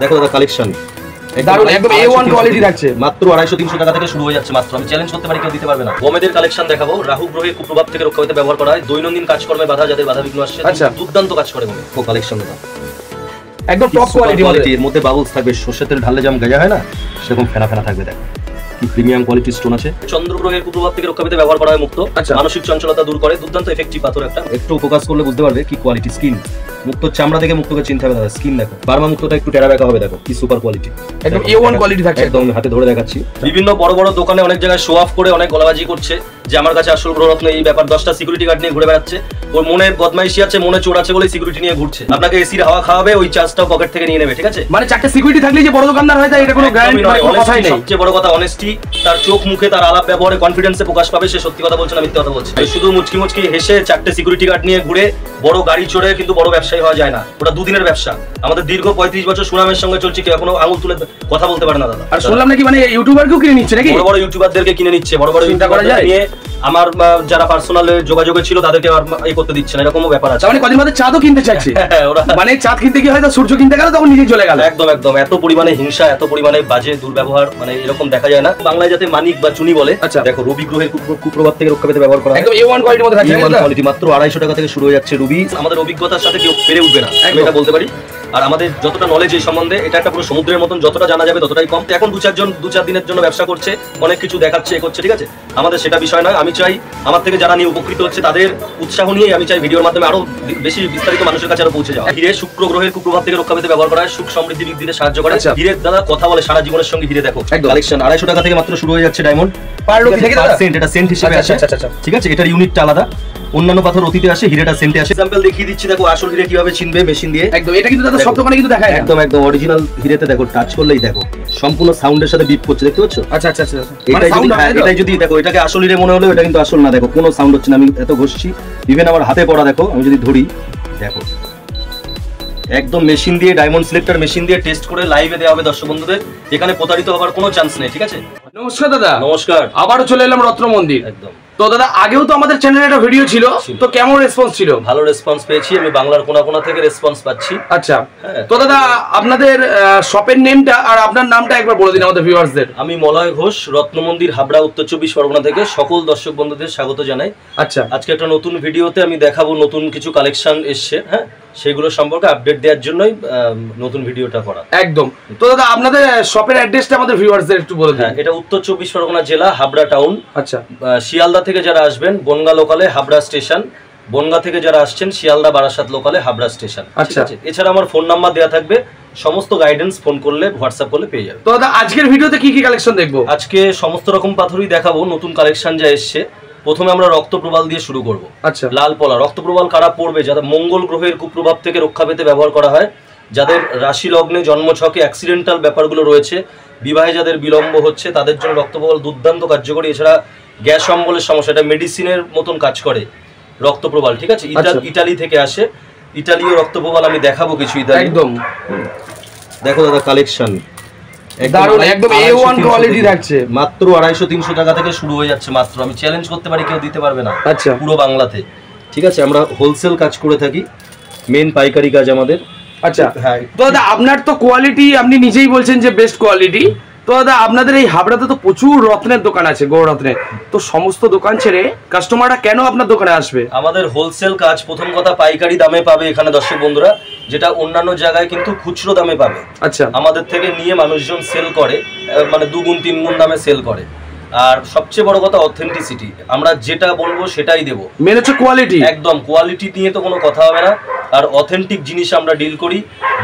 দেখো দাদা কালেকশন দারুণ, একদম A1 কোয়ালিটি থাকছে। মাত্র 250-300 টাকা থেকে শুরু হয়ে যাচ্ছে। মাত্র আমি চ্যালেঞ্জ করতে পারি কেউ দিতে পারবে না। গমেদের কালেকশন দেখাবো, রাহু গ্রহের কুপ্রভাব থেকে রক্ষা পেতে ব্যবহার করা হয়। দৈনন্দিন কাজকর্মে বাধা যাদের বাধা বিঘ্ন আসছে, দুর্দান্ত কাজ করে গমে। ও কালেকশন দাদা একদম টপ কোয়ালিটি, এর মধ্যে বাবলস থাকবে, সরষের তেল ঢাললে যেমন গাজা হয় না সেরকম ফেনা ফেনা থাকবে। দেখো কি প্রিমিয়াম কোয়ালিটির স্টোন আছে। চন্দ্র গ্রহের কুপ্রভাব থেকে রক্ষা পেতে ব্যবহার করা হয় মুক্ত। মানসিক চঞ্চলতা দূর করে, দুর্দান্ত এফেক্টিভ পাথর একটা। একটু ফোকাস করলে বুঝতে পারবে কি কোয়ালিটি। স্কিন মুক্ত, চামড়া থেকে মুক্তকে চিনতে হবে দাদা। স্কিন দেখো, বার্মা মুক্তটা একটু টেরা বেঁকা হবে। দেখো কি সুপার কোয়ালিটি, একদম A1 কোয়ালিটি থাকছে। একদম হাতে ধরে দেখাচ্ছি। বিভিন্ন বড় বড় দোকানে অনেক জায়গায় শো অফ করে অনেক গলাবাজি করছে যে আমার কাছে আসল গ্রহরত্ন এই ব্যাপার। 10টা সিকিউরিটি গার্ড নিয়ে ঘুরে বেড়াচ্ছে। ওর মনে বদমাইশি আছে, মনে চোর আছে বলে সিকিউরিটি নিয়ে ঘুরছে। আপনাকে এসির হাওয়া খাওয়াবে, ওই চার্জটাও পকেট থেকে নিয়ে নেবে। ঠিক আছে, মানে 4টা সিকিউরিটি থাকলে যে বড় দোকানদার হয়ে যায় এটা কোনো গ্যারান্টি নয়। সবচেয়ে বড় কথা অনেস্টি। তার চোখ মুখে, তার আলাপ ব্যবহারে কনফিডেন্সে প্রকাশ পাবে সে সত্যি কথা বলছে না মিথ্যা কথা বলছে। শুধু মুচকি মুচকি হেসে 4টে সিকিউরিটি গার্ড নিয়ে ঘুরে বড় গাড়ি চড়ে কিন্তু বড় ব্যবসায়ী হওয়া যায় না। ওটা দুদিনের ব্যবসা। আমাদের দীর্ঘ 35 বছর সুনামের সঙ্গে চলছে, কেউ এখনো আঙুল তুলে কথা বলতে পারে না দাদা। আর শুনলাম নাকি মানে ইউটিউবারকেও কিনে নিচ্ছে নাকি? বড় বড় ইউটিউবারদেরকে কিনে নিচ্ছে, বড় বড় ইউটিউবার নিয়ে আমার যারা পার্সোনাল যোগাযোগে ছিল তাদেরকে আর এই করতে দিচ্ছে না, এরকমও ব্যাপার আছে। মানে কদিন বাদে চাঁদও কিনতে চাইছে। মানে চাঁদ কিনতে গিয়ে হয়তো সূর্য কিনতে গেল, তখন নিজে চলে গেল। একদম একদম এত পরিমাণে হিংসা, এত পরিমাণে বাজে দুর্ব্যবহার, মানে এরকম দেখা যায় না। বাংলায় যাতে মানিক বা চুনি বলে। দেখো রবি গ্রহের কুপ্রভাব থেকে রক্ষা পেতে ব্যবহার করা হয়। একদম A1 কোয়ালিটির মধ্যে থাকছে। A1 কোয়ালিটি মাত্র 250 টাকা থেকে শুরু হয়ে যাচ্ছে রুবি। আমাদের অভিজ্ঞতার সাথে কেউ পেরে উঠবে না, আমি এটা বলতে পারি। আর আমাদের যতটা নলেজ এই সম্বন্ধে, এটা একটা পুরো সমুদ্রের মতন, যতটা জানা যাবে ততটাই কম। এখন 2-4 দিনের জন্য ব্যবসা করছে, অনেক কিছু দেখাচ্ছে, এ করছে, ঠিক আছে। আমাদের সেটা বিষয় নয়। আমি চাই আমার থেকে যারা নিয়ে উপকৃত হচ্ছে তাদের উৎসাহ নিয়ে আমি চাই ভিডিওর মাধ্যমে আরো বেশি বিস্তারিত মানুষের কাছে আরো পৌঁছে যাওয়া। হিরে শুক্র গ্রহের কুপ্রভাব থেকে রক্ষা পেতে ব্যবহার করা হয়, সুখ সমৃদ্ধি দিতে সাহায্য করে। হিরে দাদা কথা বলে সারা জীবনের সঙ্গে। হিরে দেখো কালেকশন 250 টাকা থেকে মাত্র শুরু হয়ে যাচ্ছে ডায়মন্ড। এটা সেন্ট হিসেবে আসে, ঠিক আছে। এটার ইউনিটটা আলাদা। অন্যান্য পাথর অতীতে আসে, হিরেটা সেন্টে আসে। এক্সাম্পল দেখিয়ে দিচ্ছি, দেখো আসল হিরে কিভাবে চিনবে মেশিন দিয়ে। একদম এটা কিন্তু দাদা সব দোকানে কিন্তু দেখায়। একদম একদম অরিজিনাল হিরেতে দেখো টাচ করলেই দেখো সম্পূর্ণ সাউন্ডের সাথে বিপ করছে, দেখতে পাচ্ছ? আচ্ছা আচ্ছা আচ্ছা। এটাই যদি দেখো, এটাকে আসল হিরে মনে হলো, এটা কিন্তু আসল না। দেখো কোনো সাউন্ড হচ্ছে না, আমি এত ঘষছি। ইভেন আমার হাতে পড়া দেখো, আমি যদি ধরি দেখো একদম মেশিন দিয়ে, ডায়মন্ড সিলেক্টর মেশিন দিয়ে টেস্ট করে লাইভে দেওয়া হবে দর্শক বন্ধুদের। এখানে প্রতারিত হওয়ার কোনো চান্স নেই, ঠিক আছে। নমস্কার দাদা। নমস্কার। আবারও চলে এলাম রত্ন মন্দির। একদম। তো দাদা আগেও তো আমাদের চ্যানেলে একটা ভিডিও ছিল, তো কেমন রেসপন্স ছিল? ভালো রেসপন্স পেয়েছি, আমি বাংলার কোনা কোনা থেকে রেসপন্স পাচ্ছি। আচ্ছা, তো দাদা আপনাদের শপের নেমটা আর আপনার নামটা একবার বলে দিন আমাদের ভিউয়ার্সদের। আমি মলয় ঘোষ, রত্ন মন্দির, হাবড়া, উত্তর 24 পরগনা থেকে সকল দর্শক বন্ধুদের স্বাগত জানাই। আচ্ছা, আজকে একটা নতুন ভিডিওতে আমি দেখাবো নতুন কিছু কালেকশন এসছে, হ্যাঁ, সেগুলো সম্পর্কে আপডেট দেওয়ার জন্যই নতুন ভিডিওটা করা। একদম। তো দাদা আপনাদের শপের অ্যাড্রেসটা আমাদের ভিউয়ার্সদের একটু বলে দিন। এটা উত্তর 24 পরগনা জেলা, হাবড়া টাউন। আচ্ছা, শিয়ালদা থেকে যারা আসবেন বনগা লোকালে হাবড়া স্টেশন, বনগা থেকে যারা আসছেন শিয়ালদা বারাসাত লোকালে হাবড়া স্টেশন। আচ্ছা, এছাড়া আমার ফোন নাম্বার দেওয়া থাকবে, সমস্ত গাইডেন্স ফোন করলে হোয়াটসঅ্যাপ করলে পেয়ে যাবে। তো দাদা আজকের ভিডিওতে কি কি কালেকশন দেখবো? আজকে সমস্ত রকম পাথরই দেখাবো, নতুন কালেকশন যা এসছে। প্রথমে আমরা রক্তপ্রবাল দিয়ে শুরু করব। আচ্ছা, লাল পলা রক্তপ্রবাল কারা পড়বে? যাদের মঙ্গল গ্রহের কুপ্রভাব থেকে রক্ষা পেতে ব্যবহার করা হয়, যাদের রাশি লগ্নে জন্মছকে অ্যাক্সিডেন্টাল ব্যাপারগুলো রয়েছে, বিবাহে যাদের বিলম্ব হচ্ছে, তাদের জন্য রক্তপ্রবাল দুর্দান্ত কার্যকরী। এছাড়া গ্যাস অম্বলের সমস্যা, এটা মেডিসিনের মতন কাজ করে রক্তপ্রবাল, ঠিক আছে। ইটালি থেকে আসে, ইটালীয় রক্তপ্রবাল আমি দেখাবো কিছু। একদম দেখো দাদা কালেকশন দারুণ, একদম A1 কোয়ালিটি থাকছে। মাত্র 250-300 টাকা থেকে শুরু হয়ে যাচ্ছে। মাত্র আমি চ্যালেঞ্জ করতে পারি কেউ দিতে পারবে না। আচ্ছা, পুরো বাংলাতে, ঠিক আছে। আমরা হোলসেল কাজ করে থাকি, মেন পাইকারি কাজ আমাদের। আচ্ছা, হ্যাঁ। তো দাদা আপনার তো কোয়ালিটি আপনি নিজেই বলছেন যে বেস্ট কোয়ালিটি। তো দাদা আপনাদের এই হাবড়াতে তো প্রচুর রত্নের দোকান আছে, গৌররত্নের। তো সমস্ত দোকান ছেড়ে কাস্টমাররা কেন আপনার দোকানে আসবে? আমাদের হোলসেল কাজ, প্রথম কথা পাইকারি দামে পাবে এখানে দর্শক বন্ধুরা, যেটা অন্যান্য জায়গায় কিন্তু খুচরো দামে পাবে। আচ্ছা, আমাদের থেকে নিয়ে মানুষজন সেল করে, মানে 2 গুণ 3 গুণ দামে সেল করে। আর সবচেয়ে বড় কথা অথেন্টিসিটি, আমরা যেটা বলবো সেটাই দেবো। মেন হচ্ছে কোয়ালিটি। একদম কোয়ালিটি নিয়ে তো কোনো কথা হবে না। আর অথেন্টিক জিনিস আমরা ডিল করি,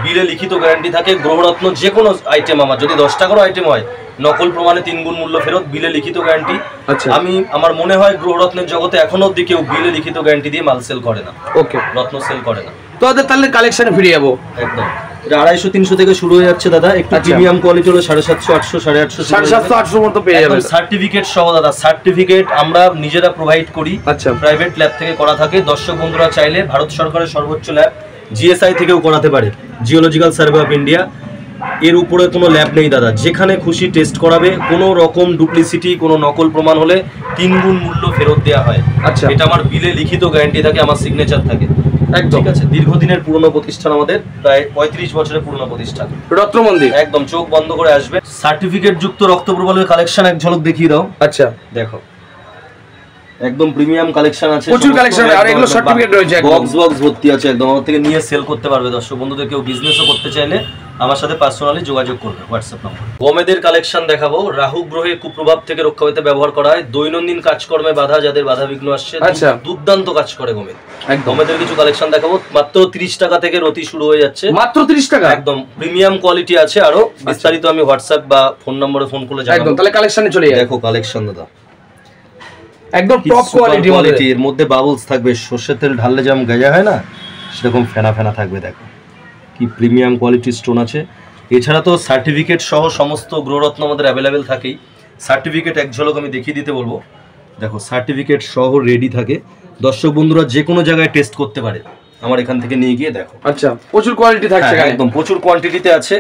বিলে লিখিত গ্যারান্টি থাকে। গ্রহরত্ন যে কোনো আইটেম আমার যদি 10 টাকারও আইটেম হয়, নকল প্রমাণে 3 গুণ মূল্য ফেরত, বিলে লিখিত গ্যারান্টি। আচ্ছা, আমার মনে হয় গ্রহরত্নের জগতে এখনো অব্দি কেউ বিলে লিখিত গ্যারান্টি দিয়ে মাল সেল করে না। ওকে, রত্ন সেল করে না। তো তাহলে কালেকশনে ফিরে যাবো। একদম, এটা 250-300 থেকে শুরু হয়ে যাচ্ছে দাদা। একটু প্রিমিয়াম কোয়ালিটি হলো 750, 800, 850, 750, 800 মতো পেয়ে যাবেন। সার্টিফিকেট সহ দাদা, সার্টিফিকেট আমরা নিজেরা প্রোভাইড করি। আচ্ছা, প্রাইভেট ল্যাব থেকে করা থাকে। দর্শক বন্ধুরা চাইলে ভারত সরকারের সর্বোচ্চ ল্যাব জিএসআই থেকেও করাতে পারে, জিওলজিক্যাল সার্ভে অফ ইন্ডিয়া। এর উপরে কোনো ল্যাব নেই দাদা, যেখানে খুশি টেস্ট করাবে। কোনো রকম ডুপ্লিসিটি, কোনো নকল প্রমাণ হলে 3 গুণ মূল্য ফেরত দেওয়া হয়। আচ্ছা, এটা আমার বিলে লিখিত গ্যারান্টি থাকে, আমার সিগনেচার থাকে। একদম। ঠিক আছে, দীর্ঘদিনের পুরনো প্রতিষ্ঠান, আমাদের প্রায় 35 বছরের পুরনো প্রতিষ্ঠান, রত্ন মন্দির। একদম চোখ বন্ধ করে আসবে। সার্টিফিকেট যুক্ত রক্ত প্রবালের কালেকশন এক ঝলক দেখিয়ে দাও। আচ্ছা, দেখো একদম প্রিমিয়াম কালেকশন আছে, প্রচুর কালেকশন, আর এগুলো সার্টিফিকেট রয়েছে, বক্স ভর্তি আছে একদম। আমার থেকে নিয়ে সেল করতে পারবে দর্শক বন্ধুদের। কেউ বিজনেসও করতে চাইলে আমার সাথে পার্সোনালি যোগাযোগ করবে হোয়াটসঅ্যাপ নম্বর। গমেদের কালেকশন দেখাবো। রাহু গ্রহের কুপ্রভাব থেকে রক্ষা পেতে ব্যবহার করা হয়। দৈনন্দিন কাজকর্মে বাধা, যাদের বাধা বিঘ্ন আসছে, আচ্ছা, দুর্দান্ত কাজ করে গমেদ। একদম। গমেদের কিছু কালেকশন দেখাবো। মাত্র 30 টাকা থেকে রতি শুরু হয়ে যাচ্ছে, মাত্র 30 টাকা, একদম প্রিমিয়াম কোয়ালিটি আছে। আরো বিস্তারিত আমি হোয়াটসঅ্যাপ বা ফোন নম্বরে ফোন করে জানাবো। একদম, তাহলে কালেকশনে চলে যাই। দেখো কালেকশন দাদা, একদম টপ কোয়ালিটি। এর মধ্যে বাবলস থাকবে, সর্ষের তেল ঢাললে যেমন গাজা হয় না, সেরকম ফেনা ফেনা থাকবে। দেখো কি প্রিমিয়াম কোয়ালিটি স্টোন আছে। এছাড়া তো সার্টিফিকেট সহ সমস্ত গ্রহরত্ন আমাদের অ্যাভেলেবেল থাকেই। সার্টিফিকেট এক ঝলক আমি দেখিয়ে দিতে বলবো। দেখো সার্টিফিকেট সহ রেডি থাকে, দর্শক বন্ধুরা যে কোনো জায়গায় টেস্ট করতে পারে আমার এখান থেকে নিয়ে গিয়ে। দেখো আচ্ছা, প্রচুর কোয়ালিটি থাকছে, একদম প্রচুর কোয়ান্টিটিতে আছে।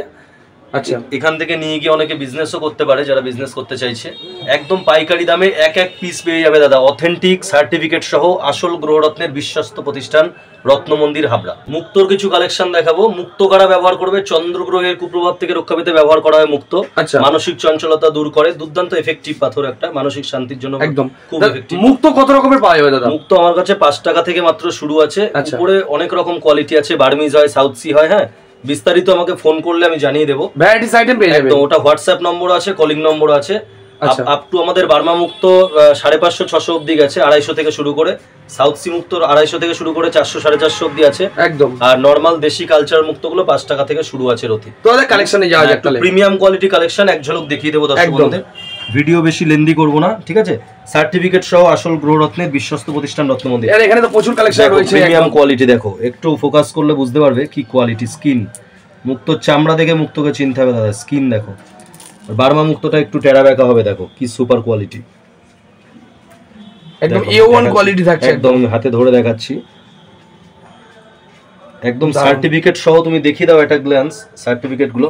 আচ্ছা, এখান থেকে নিয়ে গিয়ে অনেকে বিজনেসও করতে পারে, যারা বিজনেস করতে চাইছে। একদম পাইকারি দামে এক এক পিস পেয়ে যাবে দাদা, অথেন্টিক সার্টিফিকেট সহ আসল গ্রহরত্নের বিশ্বস্ত প্রতিষ্ঠান রত্ন মন্দির হাবড়া। মুক্তোর কিছু কালেকশন দেখাবো। মুক্তো কারা ব্যবহার করবে? চন্দ্রগ্রহের কুপ্রভাব থেকে রক্ষা পেতে ব্যবহার করা হয় মুক্তো। আচ্ছা, মানসিক চঞ্চলতা দূর করে, দুর্দান্ত এফেক্টিভ পাথর, একটা মানসিক শান্তির জন্য একদম খুব এফেক্টিভ। মুক্তো কত রকমের পাওয়া যাবে দাদা? মুক্তো আমার কাছে 5 টাকা থেকে মাত্র শুরু আছে। আচ্ছা, উপরে অনেক রকম কোয়ালিটি আছে, বার্মিজ হয়, সাউথ সি হয়। হ্যাঁ, বিস্তারিত আমাকে ফোন করলে আমি জানিয়ে দেবো। ভ্যারাইটিস আইটেম পেয়ে যাবেন। তো ওটা হোয়াটসঅ্যাপ নম্বর আছে, কলিং নম্বর আছে। আচ্ছা, আপ টু আমাদের বার্মা মুক্ত 550-600 অবধি গেছে, 250 থেকে শুরু করে। সাউথ সি মুক্ত 250 থেকে শুরু করে 400-450 অবধি আছে একদম। আর নরমাল দেশি কালচার মুক্তগুলো 5 টাকা থেকে শুরু আছে রতি। তো তাহলে কালেকশনে যাওয়া যাক। তাহলে প্রিমিয়াম কোয়ালিটি কালেকশন এক ঝলক দেখিয়ে দেবো দর্শক বন্ধুদের। ভিডিও বেশি লেন্দি করবো না, ঠিক আছে। সার্টিফিকেট সহ আসল গ্রহরত্নের বিশ্বস্ত প্রতিষ্ঠান রত্ন মন্দির। আর এখানে তো প্রচুর কালেকশন রয়েছে, প্রিমিয়াম কোয়ালিটি। দেখো একটু ফোকাস করলে বুঝতে পারবে কি কোয়ালিটি। স্কিন মুক্তোর চামড়া দেখে মুক্তোকে চিনতে হবে দাদা। স্কিন দেখো, বার্মা মুক্তোটা একটু টেরা বেঁকা হবে। দেখো কি সুপার কোয়ালিটি, একদম A1 কোয়ালিটি থাকছে। একদম হাতে ধরে দেখাচ্ছি, একদম সার্টিফিকেট সহ। তুমি দেখিয়ে দাও একটা গ্ল্যান্স সার্টিফিকেট গুলো,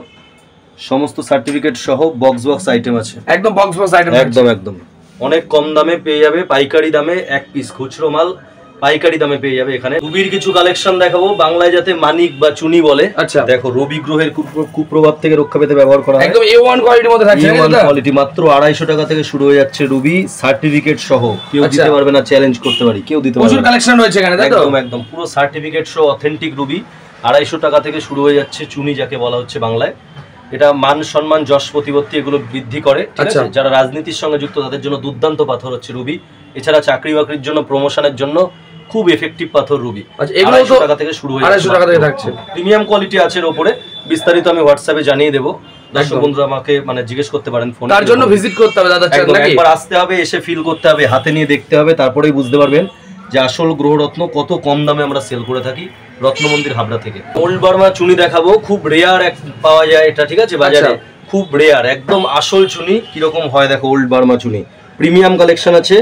সমস্ত সার্টিফিকেট সহ বক্স আইটেম আছে, একদম বক্স আইটেম, একদম অনেক কম দামে পেয়ে যাবে। পাইকারি দামে এক পিস খুচরো মাল পাইকারি দামে পেয়ে যাবে এখানে। রবির কিছু কালেকশন দেখাবো, বাংলায় যাতে মানিক বা চুনি বলে। আচ্ছা, দেখো রবি গ্রহের কুপ্রভাব থেকে রক্ষা পেতে ব্যবহার করা হয়। একদম A1 কোয়ালিটির মধ্যে থাকছে। A1 কোয়ালিটি মাত্র 250 টাকা থেকে শুরু হয়ে যাচ্ছে রুবি, সার্টিফিকেট সহ। কেউ দিতে পারবে না, চ্যালেঞ্জ করতে পারি, কেউ দিতে পারবে না। প্রচুর কালেকশন রয়েছে এখানে, তাই তো? একদম পুরো সার্টিফিকেট সহ অথেন্টিক রুবি 250 টাকা থেকে শুরু হয়ে যাচ্ছে। চুনি যাকে বলা হচ্ছে বাংলায়, এটা মান সম্মান যশ প্রতিপত্তি এগুলো বৃদ্ধি করে, ঠিক আছে। যারা রাজনীতির সঙ্গে যুক্ত তাদের জন্য দুর্দান্ত পাথর হচ্ছে রুবি। এছাড়া চাকরি বাকরির জন্য, প্রমোশনের জন্য খুব এফেক্টিভ পাথর রুবি। 250 টাকা থেকে শুরু হয়ে 250 টাকা থেকে থাকছে। প্রিমিয়াম কোয়ালিটি আছে এর উপরে। বিস্তারিত আমি হোয়াটসঅ্যাপে জানিয়ে দেবো, দর্শক বন্ধুরা আমাকে মানে জিজ্ঞেস করতে পারেন ফোনে। তার জন্য ভিজিট করতে হবে দাদা, একবার আসতে হবে, এসে ফিল করতে হবে, হাতে নিয়ে দেখতে হবে, তারপরেই বুঝতে পারবেন যে আসল গ্রহরত্ন কত কম দামে আমরা সেল করে থাকি রত্ন মন্দির হাবড়া থেকে। ওল্ড বার্মা চুনি দেখাবো, খুব রেয়ার পাওয়া যায় এটা, ঠিক আছে, বাজারে খুব রেয়ার। একদম আসল চুনি কিরকম হয় দেখো, ওল্ড বার্মা চুনি প্রিমিয়াম কালেকশন আছে।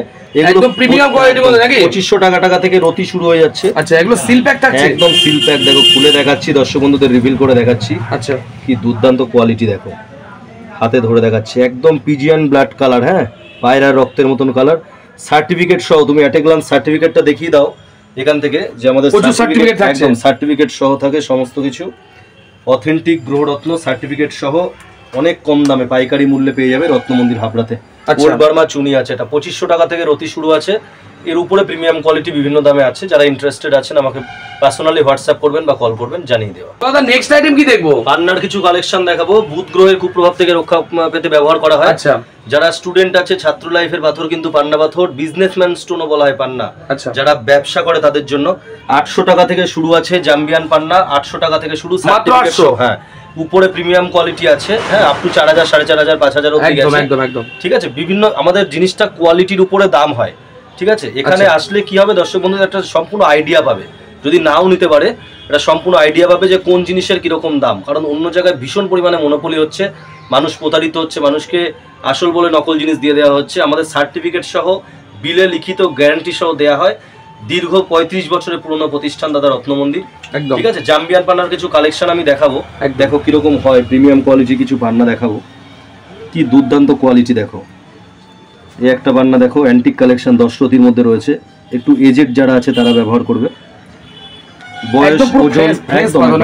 একদম প্রিমিয়াম কোয়ালিটির মধ্যে নাকি? 2500 টাকা থেকে রতি শুরু হয়ে যাচ্ছে। আচ্ছা, এগুলো সিল প্যাক থাকছে, একদম সিল প্যাক। দেখো খুলে দেখাচ্ছি, দর্শক বন্ধুদের রিভিল করে দেখাচ্ছি। আচ্ছা, কি দুর্দান্ত কোয়ালিটি, দেখো হাতে ধরে দেখাচ্ছি। একদম পিজিয়ান ব্লাড কালার, হ্যাঁ, পায়রার রক্তের মতন কালার। সার্টিফিকেট সহ তুমি অ্যাট এ গ্লান্স সার্টিফিকেটটা দেখিয়ে দাও এখান থেকে, যে আমাদের সার্টিফিকেট থাকছে, সার্টিফিকেট সহ থাকে সমস্ত কিছু। অথেন্টিক গ্রহরত্ন সার্টিফিকেট সহ অনেক কম দামে পাইকারি মূল্যে পেয়ে যাবে রত্ন মন্দির হাবড়াতে। ওল্ড বার্মা চুনি আছে, এটা 2500 টাকা থেকে রতি শুরু আছে। এর উপরে প্রিমিয়াম কোয়ালিটি বিভিন্ন দামে আছে। যারা ইন্টারেস্টেড আছেন আমাকে পার্সোনালি হোয়াটসঅ্যাপ করবেন বা কল করবেন, জানিয়ে দেওয়া। দাদা নেক্সট আইটেম কি দেখবো? পান্নার কিছু কালেকশন দেখাবো। বুধ গ্রহের কুপ্রভাব থেকে রক্ষা পেতে ব্যবহার করা হয়। আচ্ছা, যারা স্টুডেন্ট আছে, ছাত্র লাইফের পাথর কিন্তু পান্না পাথর, বিজনেসম্যান স্টোনও বলা হয় পান্না। আচ্ছা, যারা ব্যবসা করে তাদের জন্য 800 টাকা থেকে শুরু আছে জাম্বিয়ান পান্না, 800 টাকা থেকে শুরু, মাত্র 800। হ্যাঁ, উপরে প্রিমিয়াম কোয়ালিটি আছে, হ্যাঁ, আপ টু 4000, 4500, 5000 অবধি আছে। একদম ঠিক আছে, বিভিন্ন আমাদের জিনিসটা কোয়ালিটির উপরে দাম হয়, ঠিক আছে। এখানে আসলে কি হবে, দর্শক বন্ধুদের একটা সম্পূর্ণ আইডিয়া পাবে। যদি নাও নিতে পারে, এটা সম্পূর্ণ আইডিয়া পাবে যে কোন জিনিসের কিরকম দাম। কারণ অন্য জায়গায় ভীষণ পরিমাণে মনোপলি হচ্ছে, মানুষ প্রতারিত হচ্ছে, মানুষকে আসল বলে নকল জিনিস দিয়ে দেওয়া হচ্ছে। আমাদের সার্টিফিকেট সহ বিলে লিখিত গ্যারান্টি সহ দেওয়া হয়। দীর্ঘ 35 বছরের পুরনো প্রতিষ্ঠান দাদা রত্ন মন্দির, ঠিক আছে। জাম্বিয়ান পান্নার কিছু কালেকশন আমি দেখাবো, দেখো কিরকম হয়। প্রিমিয়াম কোয়ালিটি কিছু পান্না দেখাবো, কি দুর্দান্ত কোয়ালিটি। দেখো এই একটা পান্না দেখো, অ্যান্টিক কালেকশন, 10 রতির মধ্যে রয়েছে। একটু এজেড যারা আছে তারা ব্যবহার করবে। বয়স ওজন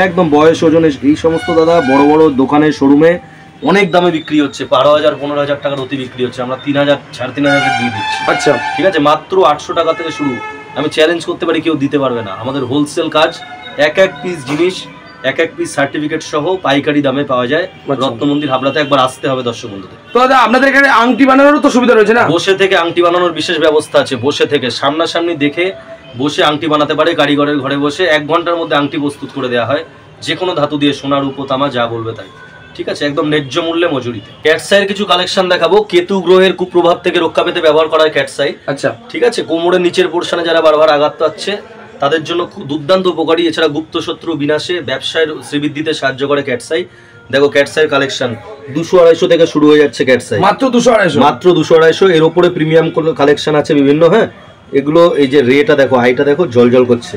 একদম বয়স ওজন এই সমস্ত দাদা বড় বড় দোকানের শোরুমে অনেক দামে বিক্রি হচ্ছে, 12,000 15,000 টাকার অতি বিক্রি হচ্ছে, আমরা 3,000 3,500 দিয়ে দিচ্ছি। আচ্ছা ঠিক আছে, মাত্র 800 টাকা থেকে শুরু। আমি চ্যালেঞ্জ করতে পারি কেউ দিতে পারবে না। আমাদের হোলসেল কাজ, এক পিস জিনিস এক পিস সার্টিফিকেট সহ পাইকারি দামে পাওয়া যায়। রত্নমন্দির হাবড়াতে একবার আসতে হবে দর্শক বন্ধুদের। তো দাদা আপনাদের এখানে আংটি বানানোরও তো সুবিধা রয়েছে না? বসে থেকে আংটি বানানোর বিশেষ ব্যবস্থা আছে। বসে থেকে সামনাসামনি দেখে বসে আংটি বানাতে পারে, কারিগরের ঘরে বসে 1 ঘন্টার মধ্যে আংটি প্রস্তুত করে দেওয়া হয়, যে কোনো ধাতু দিয়ে, সোনা রূপো তামা যা বলবে তাই। ঠিক আছে, একদম ন্যায্য মূল্যে মজুরিতে। ক্যাটসাইয়ের কিছু কালেকশন দেখাবো। কেতু গ্রহের কুপ্রভাব থেকে রক্ষা পেতে ব্যবহার করা হয় ক্যাটসাই। আচ্ছা ঠিক আছে, কোমরের নিচের পোর্শনে যারা বারবার আঘাত পাচ্ছে তাদের জন্য খুব দুর্দান্ত উপকারী। এছাড়া গুপ্ত শত্রু বিনাশে, ব্যবসায়ের শ্রীবৃদ্ধিতে সাহায্য করে ক্যাটসাই। দেখো ক্যাটসাইয়ের কালেকশন 200-250 থেকে শুরু হয়ে যাচ্ছে ক্যাটসাই, মাত্র 200-250, মাত্র 200-250। এর উপরে প্রিমিয়াম কালেকশন আছে বিভিন্ন। হ্যাঁ, এগুলো এই যে রেটা দেখো, আইটা দেখো জল করছে।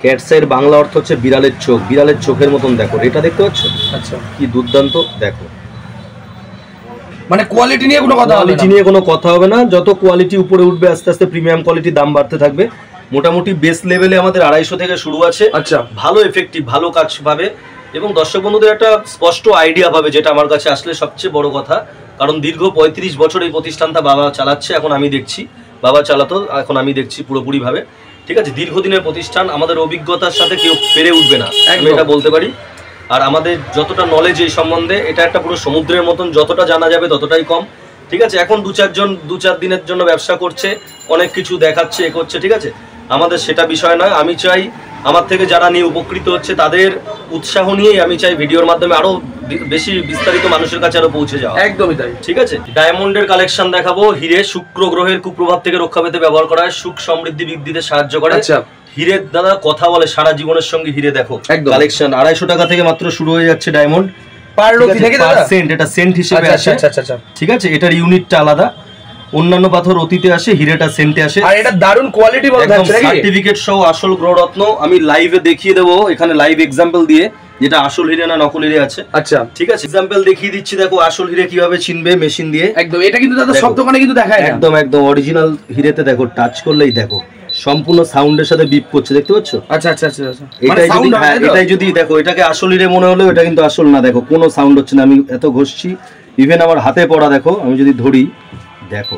ক্যাটসাইয়ের বাংলা অর্থ হচ্ছে বিড়ালের চোখ, বিড়ালের চোখের মতন দেখো, এটা দেখতে পাচ্ছ? আচ্ছা কি দুর্দান্ত দেখো। মানে কোয়ালিটি নিয়ে কোনো কথা হবে না। যত কোয়ালিটি উপরে উঠবে আস্তে আস্তে প্রিমিয়াম কোয়ালিটি দাম বাড়তে থাকবে। মোটামুটি বেস লেভেলে আমাদের 250 থেকে শুরু আছে। আচ্ছা, ভালো এফেক্টিভ, ভালো কাজ পাবে এবং দর্শক বন্ধুদের একটা স্পষ্ট আইডিয়া পাবে, যেটা আমার কাছে আসলে সবচেয়ে বড় কথা। কারণ দীর্ঘ 35 বছর এই প্রতিষ্ঠানটা বাবা চালাচ্ছে, এখন আমি দেখছি। বাবা চালাতো, এখন আমি দেখছি পুরোপুরি ভাবে। ঠিক আছে, দীর্ঘদিনের প্রতিষ্ঠান, আমাদের অভিজ্ঞতার সাথে কেউ পেরে উঠবে না, আমি এটা বলতে পারি। আর আমাদের যতটা নলেজ এই সম্বন্ধে, এটা একটা পুরো সমুদ্রের মতন, যতটা জানা যাবে ততটাই কম। ঠিক আছে, এখন 2-4 দিনের জন্য ব্যবসা করছে, অনেক কিছু দেখাচ্ছে, এ করছে। ঠিক আছে, আমাদের সেটা বিষয় নয়। আমি চাই আমার থেকে যারা নিয়ে উপকৃত হচ্ছে তাদের উৎসাহ নিয়েই আমি চাই ভিডিওর মাধ্যমে আরো বেশি বিস্তারিত মানুষের কাছে আরো পৌঁছে যাওয়া। একদমই তাই। ঠিক আছে, ডায়মন্ডের কালেকশন দেখাবো। হিরে শুক্র গ্রহের কুপ্রভাব থেকে রক্ষা পেতে ব্যবহার করা হয়, সুখ সমৃদ্ধি বৃদ্ধিতে সাহায্য করে। আচ্ছা, হিরের দাদা কথা বলে, সারা জীবনের সঙ্গে হিরে দেখো। কালেকশন 250 টাকা থেকে মাত্র শুরু হয়ে যাচ্ছে ডায়মন্ড। এটা সেন্ট হিসেবে আসে। ঠিক আছে, এটার ইউনিটটা আলাদা, অন্যান্য পাথর অতীতে আসে, হিরেটা সেন্টে আসে। আর এটা দারুণ কোয়ালিটি বলা যাচ্ছে নাকি? সার্টিফিকেট সহ আসল গ্রহরত্ন। আমি লাইভে দেখিয়ে দেবো, এখানে লাইভ এক্সাম্পল দিয়ে, যেটা আসল হিরে না নকল হিরে আছে। আচ্ছা ঠিক আছে, এক্সাম্পল দেখিয়ে দিচ্ছি। দেখো আসল হিরে কিভাবে চিনবে মেশিন দিয়ে। একদম, এটা কিন্তু দাদা সব দোকানে কিন্তু দেখায় না। একদম অরিজিনাল হিরেতে দেখো, টাচ করলেই দেখো সম্পূর্ণ সাউন্ডের সাথে বিপ করছে, দেখতে পাচ্ছ? আচ্ছা আচ্ছা আচ্ছা, এটাই যদি দেখো, এটাকে আসল হিরে মনে হলো, এটা কিন্তু আসল না। দেখো কোনো সাউন্ড হচ্ছে না, আমি এত ঘষছি, ইভেন আমার হাতে পড়া দেখো, আমি যদি ধরি দেখো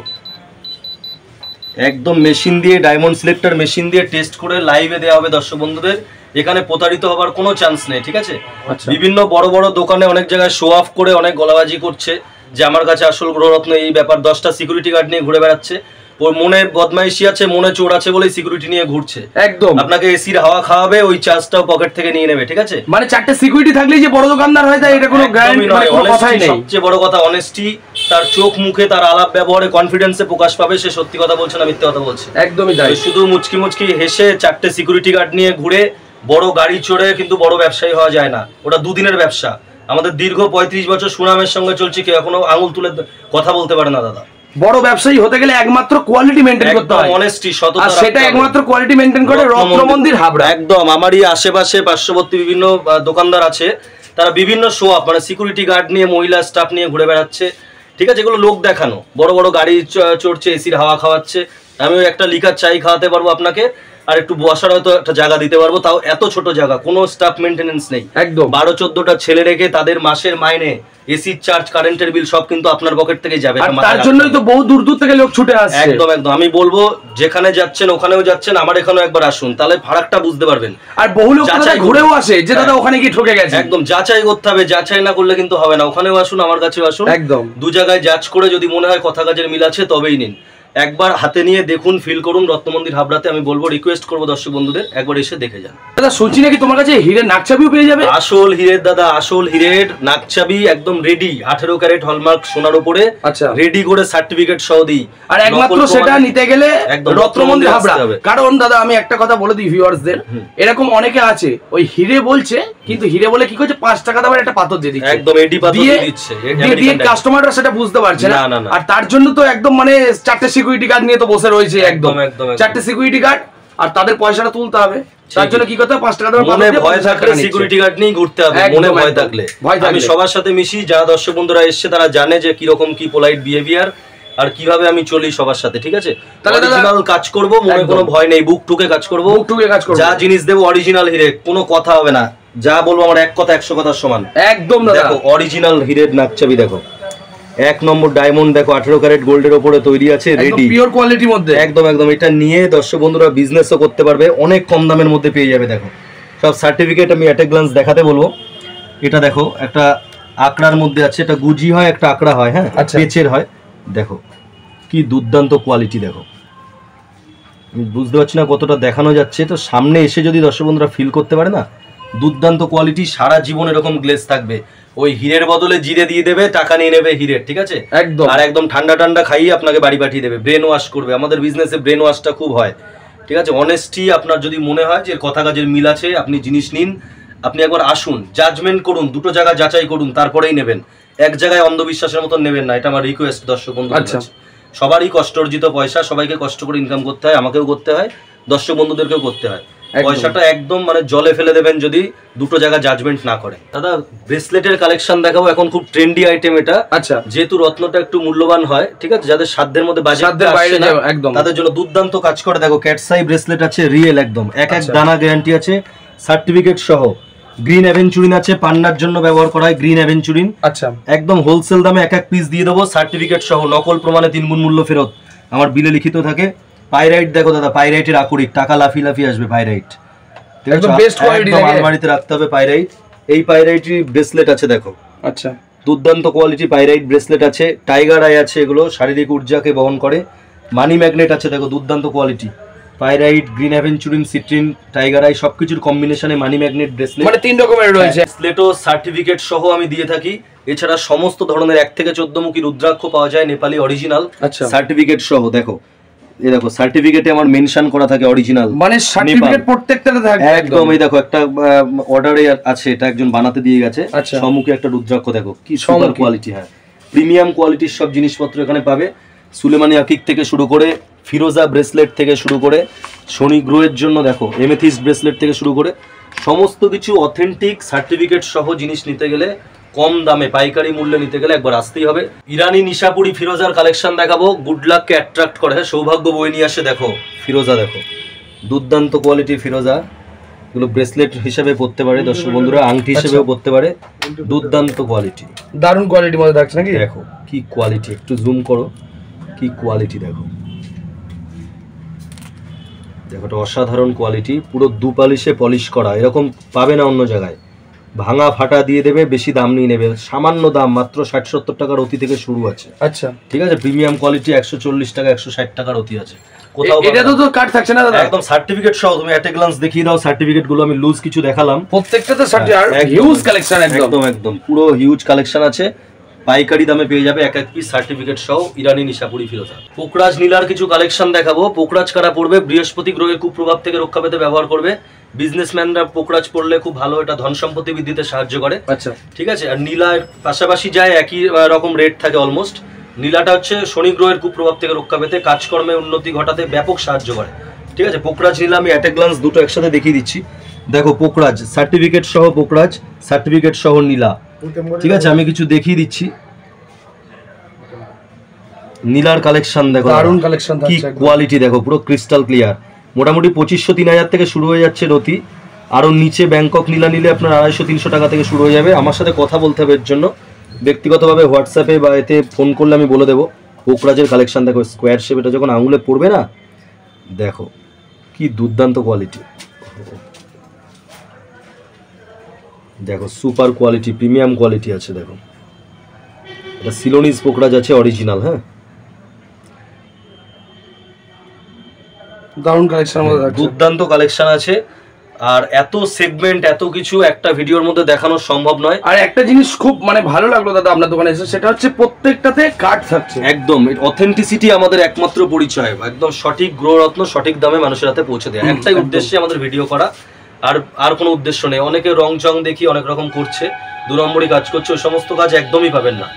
একদম মেশিন দিয়ে, ডায়মন্ড সিলেক্টর মেশিন দিয়ে টেস্ট করে লাইভে দেওয়া হবে দর্শক বন্ধুদের। এখানে প্রতারিত হবার কোনো চান্স নেই। ঠিক আছে, বিভিন্ন বড় বড় দোকানে অনেক জায়গায় শো অফ করে অনেক গলাবাজি করছে যে আমার কাছে আসল গ্রহরত্ন, এই ব্যাপার। 10টা সিকিউরিটি গার্ড নিয়ে ঘুরে বেড়াচ্ছে, ওর মনে বদমাইশি আছে, মনে চোর আছে বলে সিকিউরিটি নিয়ে ঘুরছে। একদম, আপনাকে এসির হাওয়া খাওয়াবে, ওই চার্জটাও পকেট থেকে নিয়ে নেবে। ঠিক আছে, মানে 4টে সিকিউরিটি থাকলেই যে বড় দোকানদার হয়ে যায়, এটা কোনো গ্যারান্টি নয়। সবচেয়ে বড় কথা অনেস্টি, তার চোখ মুখে, তার আলাপ ব্যবহারে কনফিডেন্সে প্রকাশ পাবে সে সত্যি কথা বলছে না মিথ্যে কথা বলছে। একদমই তাই। শুধু মুচকি হেসে 4টে সিকিউরিটি গার্ড নিয়ে ঘুরে বড় গাড়ি চড়ে কিন্তু বড় ব্যবসায়ী হওয়া যায় না। ওটা দুদিনের ব্যবসা। আমাদের দীর্ঘ 35 বছর সুনামের সঙ্গে চলছে, কেউ এখনো আঙুল তুলে কথা বলতে পারে না দাদা। বড় ব্যবসায়ী হতে গেলে একমাত্র কোয়ালিটি মেইনটেইন করতে হয়, অনেস্টি, সততা, আর সেটা একমাত্র কোয়ালিটি মেইনটেইন করে রত্নমন্দির হাবড়া। একদম, আমারই আশেপাশে পার্শ্ববর্তী বিভিন্ন দোকানদার আছে, তারা বিভিন্ন শো আপ, মানে সিকিউরিটি গার্ড নিয়ে, মহিলা স্টাফ নিয়ে ঘুরে বেড়াচ্ছে। ঠিক আছে, এগুলো লোক দেখানো। বড় বড় গাড়ি চড়ছে, এসির হাওয়া খাওয়াচ্ছে। আমিও একটা লিকার চাই খাওয়াতে পারবো আপনাকে, আর একটু বসার হয়তো একটা জায়গা দিতে পারবো, তাও এত ছোট জায়গা, কোনো স্টাফ মেইনটেনেন্স নেই। একদম 12-14টা ছেলে রেখে তাদের মাসের মাইনে, এসির চার্জ, কারেন্টের বিল সব কিন্তু আপনার পকেট থেকে যাবে। তার জন্যই তো বহু দূর দূর থেকে লোক ছুটে আসছে। একদম আমি বলবো যেখানে যাচ্ছেন ওখানেও যাচ্ছেন, আমার এখানেও একবার আসুন, তাহলে ফারাকটা বুঝতে পারবেন। আর বহু লোক ঘুরেও আসে যে দাদা ওখানে গিয়ে ঠকে গেছে। একদম যাচাই করতে হবে, যাচাই না করলে কিন্তু হবে না। ওখানেও আসুন, আমার কাছেও আসুন, একদম দু জায়গায় যাচ করে যদি মনে হয় কথা কাজের মিল আছে তবেই নিন। একবার হাতে নিয়ে দেখুন, ফিল করুন। রত্নমন্দির হাবড়াতে আমি বলবো, রিকোয়েস্ট করবো দর্শক বন্ধুদের একবার এসে দেখে যান। দাদা শুনছি নাকি তোমার কাছে হীরের নাকচাবিও পেয়ে যাবে? আসল হীরের দাদা, আসল হীরের নাকচাবি একদম রেডি, 18 ক্যারেট হলমার্ক সোনার উপরে। আচ্ছা, রেডি করে সার্টিফিকেট সহ দিই। আর একমাত্র সেটা নিতে গেলে রত্নমন্দির হাবড়া। কারণ দাদা আমি একটা কথা বলে দিই ভিউয়ার্সদের, এরকম অনেকে আছে ওই হীরে বলছে, কিন্তু হীরে বলে কি করছে 5 টাকা দামের একটা পাথর দিয়ে দিচ্ছে, একদম এডি পাথর দিয়ে দিচ্ছে, দিয়ে কাস্টমাররা সেটা বুঝতে পারছে না। আর তার জন্য তো একদম মানে 4টে সিকিউরিটি গার্ড নিয়ে তো বসে রয়েছে, একদম 4টে সিকিউরিটি গার্ড, আর তাদের পয়সাটা তুলতে হবে। তার জন্য কি করতে হবে, 5 টাকা দামের মনে ভয় থাকলে সিকিউরিটি গার্ড নিয়ে ঘুরতে হবে। মনে ভয় থাকলে, আমি সবার সাথে মিশি, যারা দর্শক বন্ধুরা এসছে তারা জানে যে কি রকম কি পোলাইট বিহেভিয়ার। আর কিভাবে আমি চলি সবার সাথে, ঠিক আছে? তাহলে অরিজিনাল কাজ করব, মনে কোনো ভয় নেই, বুক টুকে কাজ করব, যা জিনিস দেবো অরিজিনাল হিরে, কোনো কথা হবে না, যা বলবো আমার এক কথা 100 কথার সমান। একদম দেখো অরিজিনাল হিরের নাকচাবি, দেখো 1 নম্বর ডায়মন্ড, দেখো 18 ক্যারেট গোল্ডের উপরে তৈরি আছে, রেডি, পিওর কোয়ালিটির মধ্যে, একদম একদম। এটা নিয়ে দর্শক বন্ধুরা বিজনেসও করতে পারবে, অনেক কম দামের মধ্যে পেয়ে যাবে। দেখো সব সার্টিফিকেট আমি এট এ গ্লান্স দেখাতে বলবো। এটা দেখো একটা আকড়ার মধ্যে আছে, এটা গুজি হয়, একটা আকড়া হয়, হ্যাঁ পেচের হয়। দেখো কি দুর্দান্ত কোয়ালিটি, দেখো বুঝতে পারছি না কতটা দেখানো যাচ্ছে, তো সামনে এসে যদি দর্শক বন্ধুরা ফিল করতে পারে না, দুর্দান্ত কোয়ালিটি, সারা জীবন এরকম গ্লেজ থাকবে। ওই হিরের বদলে জিরে দিয়ে দেবে, টাকা নিয়ে নেবে হিরের, ঠিক আছে? একদম। আর একদম ঠান্ডা ঠান্ডা খাইয়ে আপনাকে বাড়ি পাঠিয়ে দেবে, ব্রেন ওয়াশ করবে। আমাদের বিজনেসে ব্রেন ওয়াশটা খুব হয়, ঠিক আছে? অনেস্টি, আপনার যদি মনে হয় যে কথা কাজের মিল আছে, আপনি জিনিস নিন, আপনি একবার আসুন, জাজমেন্ট করুন, দুটো জায়গা যাচাই করুন, তারপরেই নেবেন। এক জায়গায় অন্ধবিশ্বাসের মতন নেবেন না, এটা আমার রিকোয়েস্ট দর্শক বন্ধু। আচ্ছা, সবারই কষ্ট অর্জিত পয়সা, সবাইকে কষ্ট করে ইনকাম করতে হয়, আমাকেও করতে হয়, দর্শক বন্ধুদেরকেও করতে হয়। পয়সাটা একদম মানে জলে ফেলে দেবেন যদি দুটো জায়গা জাজমেন্ট না করে। দাদা ব্রেসলেটের কালেকশন দেখাবো, এখন খুব ট্রেন্ডি আইটেম এটা। আচ্ছা, যেহেতু রত্নটা একটু মূল্যবান হয়, ঠিক আছে, যাদের সাধ্যের মধ্যে বাজেটের বাইরে না, একদম তাদের জন্য দুর্দান্ত কাজ করে। দেখো ক্যাটসাই ব্রেসলেট আছে, রিয়েল একদম, এক এক দানা গ্যারান্টি আছে, সার্টিফিকেট সহ। গ্রিন অ্যাভেঞ্চুরিন আছে, পান্নার জন্য ব্যবহার করা হয় গ্রিন অ্যাভেঞ্চুরিন। আচ্ছা, একদম হোলসেল দামে এক এক পিস দিয়ে দেবো, সার্টিফিকেট সহ, নকল প্রমাণে 3 গুণ মূল্য ফেরত, আমার বিলে লিখিত থাকে। পাইরাইট দেখো দাদা, পাইরাইটের আকরিক, টাকা লাফি লাফি আসবে পাইরাইট, একদম বেস্ট কোয়ালিটি, আলমারিতে রাখতে হবে পাইরাইট। এই পাইরাইটের ব্রেসলেট আছে দেখো, আচ্ছা দুর্দান্ত কোয়ালিটি পাইরাইট ব্রেসলেট আছে। টাইগার আই আছে, এগুলো শারীরিক ঊর্জাকে বহন করে। মানি ম্যাগনেট আছে, দেখো দুর্দান্ত quality, pyrite, green aventurine, citrine, tiger I সবকিছুর কম্বিনেশনে মানি ম্যাগনেট ব্রেসলেট, মানে 3 রকমের রয়েছে। ব্রেসলেটও সার্টিফিকেট সহ আমি দিয়ে থাকি। এছাড়া সমস্ত ধরনের 1 থেকে 14 মুখী রুদ্রাক্ষ পাওয়া যায় নেপালি অরিজিনাল, সার্টিফিকেট সহ। দেখো এই দেখো সার্টিফিকেটে আমার মেনশন করা থাকে অরিজিনাল, মানে সার্টিফিকেট প্রত্যেকটাতে থাকে একদম। এই দেখো একটা অর্ডারে আছে, এটা একজন বানাতে দিয়ে গেছে, সম্মুখে একটা রুদ্রাক্ষ, দেখো কি সুন্দর কোয়ালিটি, হ্যাঁ প্রিমিয়াম কোয়ালিটির সব জিনিসপত্র এখানে পাবে। সুলেমানি আকিক থেকে শুরু করে, ফিরোজা ব্রেসলেট থেকে শুরু করে, শনি গ্রহের জন্য দেখো এমেথিস্ট ব্রেসলেট থেকে শুরু করে, সমস্ত কিছু অথেন্টিক সার্টিফিকেট সহ জিনিস নিতে গেলে, কম দামে পাইকারি মূল্যে নিতে গেলে একবার আসতেই হবে। ইরানি নিশাপুরি ফিরোজার কালেকশন দেখাবো, গুড লাককে অ্যাট্রাক্ট করে, সৌভাগ্য বই নিয়ে আসে। দেখো ফিরোজা, দেখো দুর্দান্ত কোয়ালিটি ফিরোজা, এগুলো ব্রেসলেট হিসেবে পরতে পারে দর্শক বন্ধুরা, আংটি হিসেবেও পরতে পারে, দুর্দান্ত কোয়ালিটি, দারুণ কোয়ালিটির মধ্যে থাকছে নাকি? দেখো কি কোয়ালিটি, একটু জুম করো, কি কোয়ালিটি দেখো, দেখো এটা অসাধারণ কোয়ালিটি, পুরো দুপালিশে পলিশ করা, এরকম পাবে না অন্য জায়গায়। ভাঙা ফাটা দিয়ে দেবে, বেশি দাম নিয়ে নেবে, সামান্য দাম, মাত্র 60-70 টাকার অতি থেকে শুরু আছে। আচ্ছা ঠিক আছে, প্রিমিয়াম কোয়ালিটি 140 টাকা 160 টাকার অতি আছে কোথাও। এটা তো কার্ড থাকছে না দাদা, একদম সার্টিফিকেট সহ। তুমি এট এ গ্লান্স দেখিয়ে দাও সার্টিফিকেট গুলো, আমি লুজ কিছু দেখালাম, প্রত্যেকটাতে হিউজ কালেকশন, একদম একদম পুরো হিউজ কালেকশন আছে। পাইকারি দামে পেয়ে যাবে এক এক পিস সার্টিফিকেট সহ ইরানি নিশাপুরি ফিরোজা। পোকরাজ নীলার কিছু কালেকশন দেখাবো। পোকরাজ কারা পড়বে, বৃহস্পতি গ্রহের কুপ্রভাব থেকে রক্ষা পেতে ব্যবহার করবে। বিজনেসম্যানরা পোকরাজ পড়লে খুব ভালো, এটা ধন সম্পত্তি বৃদ্ধিতে সাহায্য করে। আচ্ছা ঠিক আছে, আর নীলার পাশাপাশি যায়, একই রকম রেট থাকে অলমোস্ট। নীলাটা হচ্ছে শনি গ্রহের কুপ্রভাব থেকে রক্ষা পেতে, কাজকর্মে উন্নতি ঘটাতে ব্যাপক সাহায্য করে। ঠিক আছে, পোকরাজ নীলা আমি অ্যাট এ গ্লান্স দুটো একসাথে দেখিয়ে দিচ্ছি। দেখো পোকরাজ সার্টিফিকেট সহ, পোকরাজ সার্টিফিকেট সহ নীলা, ঠিক আছে আমি কিছু দেখিয়ে দিচ্ছি। নীলার কালেকশন দেখো, দারুণ কালেকশন, কি কোয়ালিটি দেখো, পুরো ক্রিস্টাল ক্লিয়ার। মোটামুটি 2500-3000 থেকে শুরু হয়ে যাচ্ছে রতি, আরও নিচে ব্যাংকক নীলা নিলে আপনার 250-300 টাকা থেকে শুরু হয়ে যাবে। আমার সাথে কথা বলতে হবে এর জন্য, ব্যক্তিগতভাবে হোয়াটসঅ্যাপে বা এতে ফোন করলে আমি বলে দেবো। পোকরাজের কালেকশন দেখো, স্কোয়ার শেপ, এটা যখন আঙুলে পড়বে না, দেখো কি দুর্দান্ত কোয়ালিটি, দেখো সুপার কোয়ালিটি, প্রিমিয়াম কোয়ালিটি আছে। দেখো এটা সিলোনিজ পোকরাজ আছে অরিজিনাল, হ্যাঁ দারুণ কালেকশন, দুর্দান্ত কালেকশন আছে। আর এত সেগমেন্ট, এত কিছু একটা ভিডিওর মধ্যে দেখানো সম্ভব নয়। আর একটা জিনিস খুব মানে ভালো লাগলো দাদা আপনার দোকানে এসে, সেটা হচ্ছে প্রত্যেকটাতে কার্ড থাকছে, একদম অথেন্টিসিটি আমাদের একমাত্র পরিচয়, একদম সঠিক গ্রহরত্ন সঠিক দামে মানুষের হাতে পৌঁছে দেয়। একটাই উদ্দেশ্যে আমাদের ভিডিও করা, আর কোনো উদ্দেশ্য নেই। অনেকে রং চং দেখি অনেক রকম করছে, 2 নম্বরই কাজ করছে, ওই সমস্ত কাজ একদমই পাবেন না।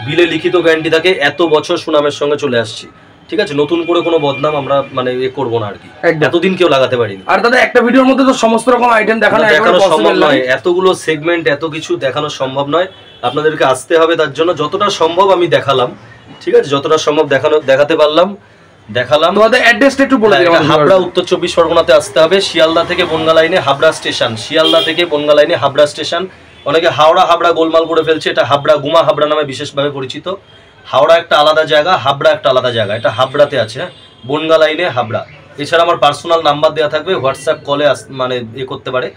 বিলে লিখিত গ্যারান্টি থাকে, এত বছর সুনামের সঙ্গে চলে আসছি, ঠিক আছে, নতুন করে কোনো বদনাম আমরা মানে এ করবো না আর কি, এতদিন কেউ লাগাতে পারিনি। আর দাদা একটা ভিডিওর মধ্যে তো সমস্ত রকম আইটেম দেখানো সম্ভব নয়, এতগুলো সেগমেন্ট এত কিছু দেখানো সম্ভব নয়। আপনাদেরকে আসতে হবে, তার জন্য যতটা সম্ভব আমি দেখালাম। ঠিক আছে, যতটা সম্ভব দেখাতে পারলাম দেখালাম। তোমাদের অ্যাড্রেসটা একটু বলে দিন। হাবড়া উত্তর 24 পরগনাতে আসতে হবে, শিয়ালদা থেকে বনগা লাইনে হাবড়া স্টেশন, শিয়ালদা থেকে বনগা লাইনে হাবড়া স্টেশন। অনেকে হাবড়া গোলমাল করে ফেলছে, এটা গুমা হাবড়া নামে বিশেষভাবে পরিচিত। হাওড়া একটা আলাদা জায়গা, হাবড়া একটা আলাদা জায়গা, এটা হাবড়াতে আছে, বনগা লাইনে হাবড়া। এছাড়া আমার পার্সোনাল নাম্বার দেওয়া থাকবে, হোয়াটসঅ্যাপ কলে মানে করতে পারে,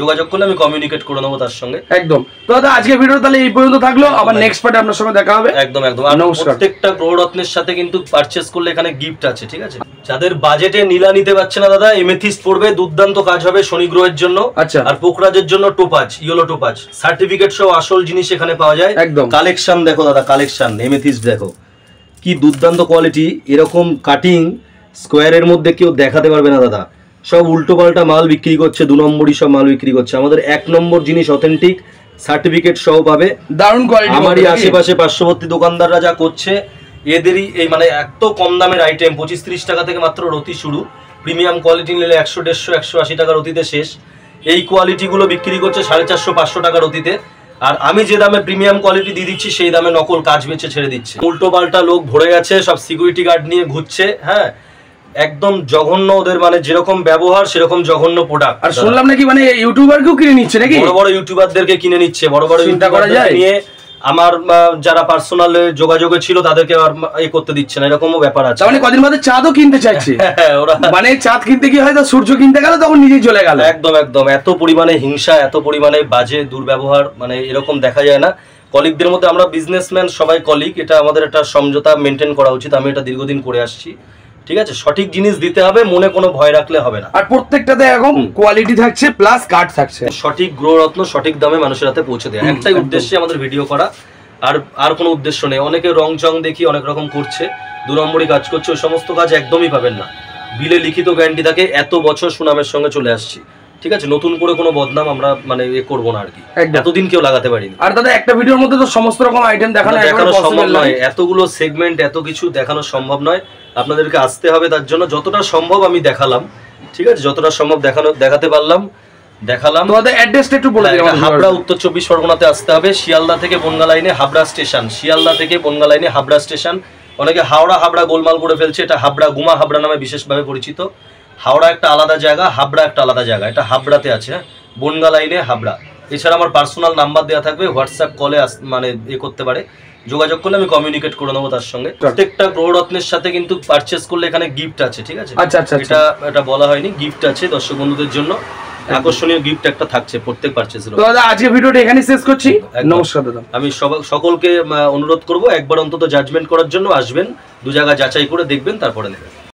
যোগাযোগ করলে আমি কমিউনিকেট করে নেবো তার সঙ্গে। একদম। তো দাদা আজকে ভিডিও তাহলে এই পর্যন্ত থাকলো, আবার নেক্সট পার্টে আপনার সঙ্গে দেখা হবে। একদম। আর প্রত্যেকটা গ্রহরত্নের সাথে কিন্তু পারচেজ করলে এখানে গিফট আছে, ঠিক আছে। যাদের বাজেটে নীলা নিতে পারছে না দাদা, এমেথিস্ট পড়বে, দুর্দান্ত কাজ হবে শনি গ্রহের জন্য। আচ্ছা। আর পোকরাজের জন্য টোপাজ, ইয়েলো টোপাজ, সার্টিফিকেট সহ আসল জিনিস এখানে পাওয়া যায়। একদম। কালেকশন দেখো দাদা, কালেকশন এমেথিস্ট দেখো কি দুর্দান্ত কোয়ালিটি, এরকম কাটিং স্কোয়ারের মধ্যে কেউ দেখাতে পারবে না দাদা। সব উল্টো পাল্টা মাল বিক্রি করছে, 2 নম্বরই সব মাল বিক্রি করছে। আমাদের 1 নম্বর জিনিস অথেন্টিক, সার্টিফিকেট সহ পাবে, দারুণ কোয়ালিটি। আমারই আশেপাশে পার্শ্ববর্তী দোকানদাররা যা করছে, এদেরই এই মানে এত কম দামের আইটেম, 25-30 টাকা থেকে মাত্র রতি শুরু। প্রিমিয়াম কোয়ালিটি নিলে 100, 150, 180 টাকা রতিতে শেষ। এই কোয়ালিটিগুলো বিক্রি করছে 450-500 টাকা রতিতে। আর আমি যে দামে প্রিমিয়াম কোয়ালিটি দিয়ে দিচ্ছি, সেই দামে নকল কাজ বেচে ছেড়ে দিচ্ছে। উল্টো পাল্টা লোক ভরে গেছে, সব সিকিউরিটি গার্ড নিয়ে ঘুরছে। হ্যাঁ, একদম জঘন্য ওদের, মানে যেরকম ব্যবহার সেরকম জঘন্য প্রোডাক্ট। আর শুনলাম নাকি মানে ইউটিউবারকেও কিনে নিচ্ছে নাকি? বড় বড় ইউটিউবারদেরকে কিনে নিচ্ছে, বড় বড় ইউটিউবারদের নিয়ে আমার যারা পার্সোনাল যোগাযোগে ছিল তাদেরকে আর এই করতে দিচ্ছে না, এরকমও ব্যাপার আছে। মানে কদিন বাদে চাঁদও কিনতে চাইছে ওরা, মানে চাঁদ কিনতে গিয়ে হয়তো সূর্য কিনতে গেল, তখন নিজেই চলে গেল। একদম। এত পরিমাণে হিংসা, এত পরিমাণে বাজে দুর্ব্যবহার, মানে এরকম দেখা যায় না। কলিগদের মধ্যে আমরা বিজনেসম্যান সবাই কলিগ, এটা আমাদের একটা সমঝোতা মেনটেন করা উচিত। আমি এটা দীর্ঘদিন করে আসছি, ঠিক আছে। সঠিক জিনিস দিতে হবে, মনে কোনো ভয় রাখলে হবে না। আর প্রত্যেকটাতে এখন কোয়ালিটি থাকছে, প্লাস কার্ড থাকছে। সঠিক গ্রহরত্ন সঠিক দামে মানুষের হাতে পৌঁছে দেয়, একটাই উদ্দেশ্যে আমাদের ভিডিও করা, আর কোনো উদ্দেশ্য নেই। অনেকে রং চং দেখি অনেক রকম করছে, 2 নম্বরই কাজ করছে, ওই সমস্ত কাজ একদমই পাবেন না। বিলে লিখিত গ্যারান্টি থাকে, এত বছর সুনামের সঙ্গে চলে আসছি, ঠিক আছে। নতুন করে কোনো বদনাম আমরা মানে করবো না আর কি, এতদিন কেউ লাগাতে পারিনি। আর দাদা একটা ভিডিওর মধ্যে তো সমস্ত রকম আইটেম দেখানো সম্ভব নয়, এতগুলো সেগমেন্ট এত কিছু দেখানো সম্ভব নয়। আপনাদেরকে আসতে হবে, তার জন্য যতটা সম্ভব আমি দেখালাম, ঠিক আছে। যতটা সম্ভব দেখাতে পারলাম দেখালাম। তোমাদের অ্যাড্রেসটা একটু বলে দিন। হাবড়া উত্তর 24 পরগনাতে আসতে হবে, শিয়ালদা থেকে বনগা লাইনে হাবড়া স্টেশন, শিয়ালদা থেকে বনগা লাইনে হাবড়া স্টেশন। অনেকে হাবড়া গোলমাল করে ফেলছে, এটা গুমা হাবড়া নামে বিশেষভাবে পরিচিত। হাওড়া একটা আলাদা জায়গা, হাবড়া একটা আলাদা জায়গা, এটা হাবড়াতে আছে, বনগা লাইনে হাবড়া। এছাড়া আমার পার্সোনাল নাম্বার দেওয়া থাকবে, হোয়াটসঅ্যাপ কলে মানে করতে পারে, যোগাযোগ করলে আমি কমিউনিকেট করে নেবো তার সঙ্গে। প্রত্যেকটা গ্রহরত্নের সাথে কিন্তু পারচেজ করলে এখানে গিফট আছে, ঠিক আছে। এটা বলা হয়নি, গিফট আছে দর্শক বন্ধুদের জন্য, আকর্ষণীয় গিফট একটা থাকছে প্রত্যেক পারচেজের। তো দাদা আজকে ভিডিওটা এখানেই শেষ করছি। নমস্কার দাদা। আমি সকলকে অনুরোধ করব, একবার অন্তত জাজমেন্ট করার জন্য আসবেন, 2 জায়গা যাচাই করে দেখবেন, তারপরে নেবেন।